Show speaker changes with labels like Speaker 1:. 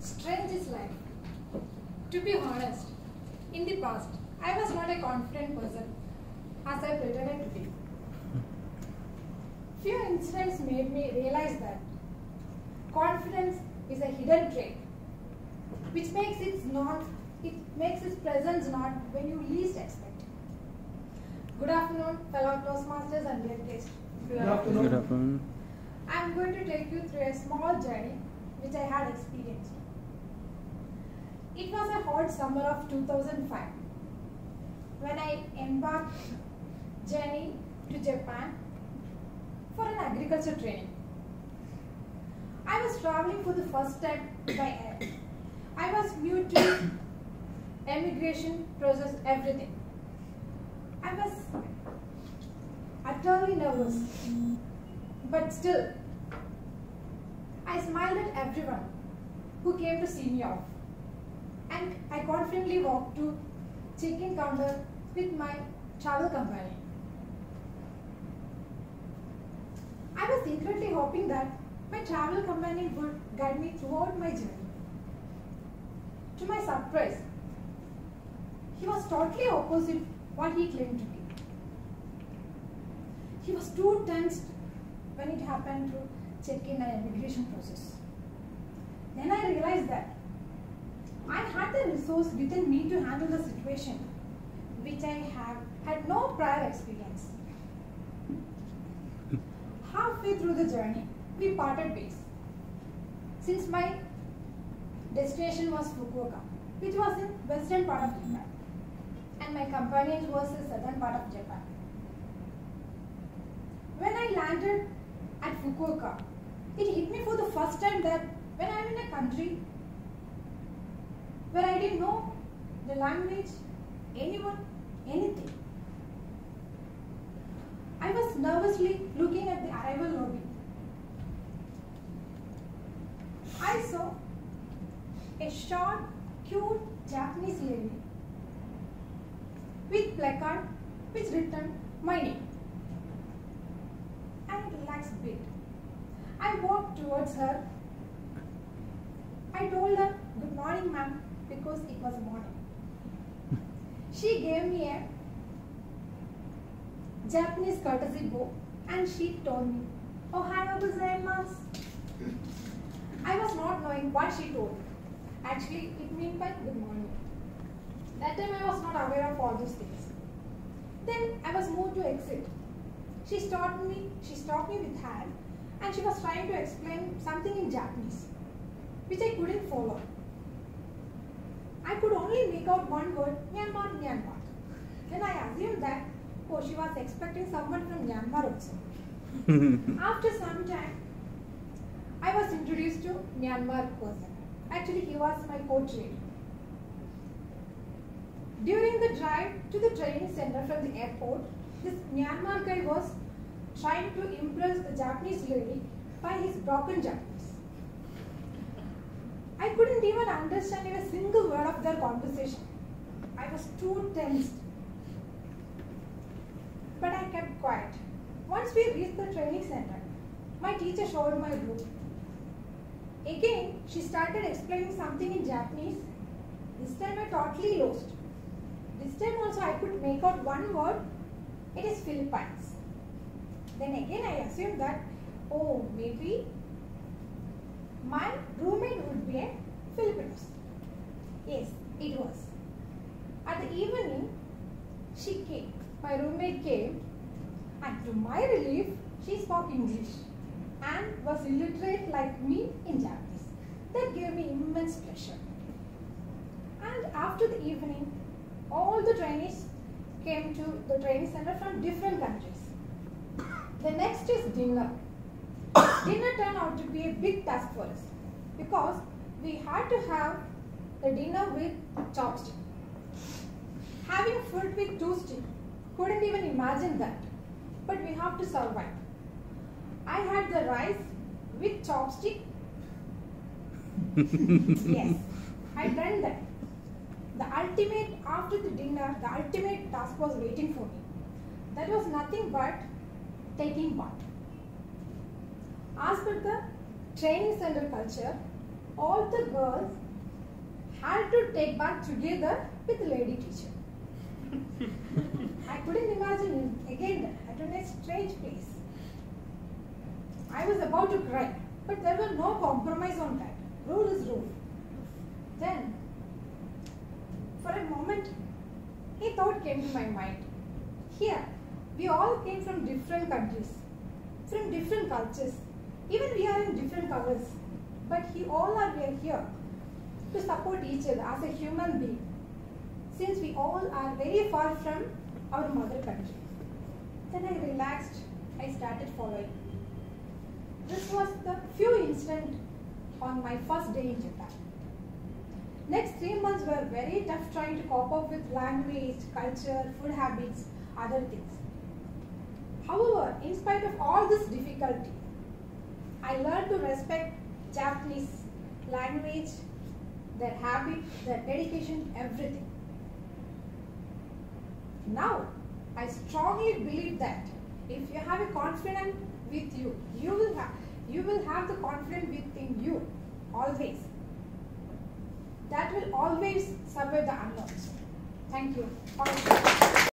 Speaker 1: Strange is life. To be honest, in the past, I was not a confident person as I pretended to be. Few incidents made me realize that confidence is a hidden trait, which makes its presence not when you least expect it. Good afternoon, fellow Toastmasters and dear guests.
Speaker 2: Good afternoon.
Speaker 3: Good afternoon.
Speaker 1: I am going to take you through a small journey which I had experienced. It was a hot summer of 2005 when I embarked journey to Japan for an agriculture training. I was traveling for the first time by air. I was new to immigration process, everything. I was utterly nervous, but still, I smiled at everyone who came to see me off, and I confidently walked to check-in counter with my travel companion. I was secretly hoping that my travel companion would guide me throughout my journey. To my surprise, he was totally opposite what he claimed to be. He was too tensed when it happened to check-in and immigration process. Then I realized that I had the resource within me to handle the situation, which I had no prior experience. Halfway through the journey, we parted ways. Since my destination was Fukuoka, which was in western part of Japan, and my companion was in southern part of Japan. When I landed at Fukuoka, it hit me for the first time that when I'm in a country where I didn't know the language, anyone, anything, I was nervously looking at the arrival lobby. I saw a short, cute Japanese lady with placard which written my name. I relaxed a bit. I walked towards her. I told her, "Good morning, ma'am," because it was morning. She gave me a Japanese courtesy bow and she told me, "Ohayou gozaimasu." I was not knowing what she told. Actually, it meant by good morning. That time I was not aware of all these things. Then I was moved to exit. She stopped me with hand and she was trying to explain something in Japanese, which I couldn't follow. I could only make out one word, Myanmar, Myanmar. Then I assumed that, oh, she was expecting someone from Myanmar also. After some time, I was introduced to Myanmar person. Actually, he was my co-trainer. During the drive to the training center from the airport, this Myanmar guy was trying to impress the Japanese lady by his broken Japanese. I couldn't even understand a single word of their conversation. I was too tensed. But I kept quiet. Once we reached the training center, my teacher showed my room. Again, she started explaining something in Japanese. This time I totally lost. This time also I could make out one word. It is Philippines. Then again I assumed that, oh, maybe my roommate would be a Filipino. Yes, it was. At the evening, she came. My roommate came, and to my relief, she spoke English and was illiterate like me in Japanese. That gave me immense pleasure. And after the evening, all the trainees came to the training center from different countries. The next is dinner. Dinner turned out to be a big task for us because we had to have the dinner with chopstick. Having food with two sticks, couldn't even imagine that. But we have to survive. I had the rice with chopstick. Yes, I done that. After the dinner, the ultimate task was waiting for me. That was nothing but taking part. As per the training center culture, all the girls had to take bath together with the lady teacher. I couldn't imagine it again at a strange place. I was about to cry, but there was no compromise on that. Rule is rule. Then, for a moment, a thought came to my mind. Here, we all came from different countries, from different cultures. Even we are in different colors. But we are here to support each other as a human being, since we all are very far from our mother country. Then I relaxed. I started following. This was the few incidents on my first day in Japan. Next 3 months were very tough trying to cope up with language, culture, food habits, other things. However, in spite of all this difficulty, I learned to respect Japanese language, their habit, their dedication, everything. Now, I strongly believe that if you have a confidence with you, you will have the confidence within you always. That will always survive the unknowns. Thank you.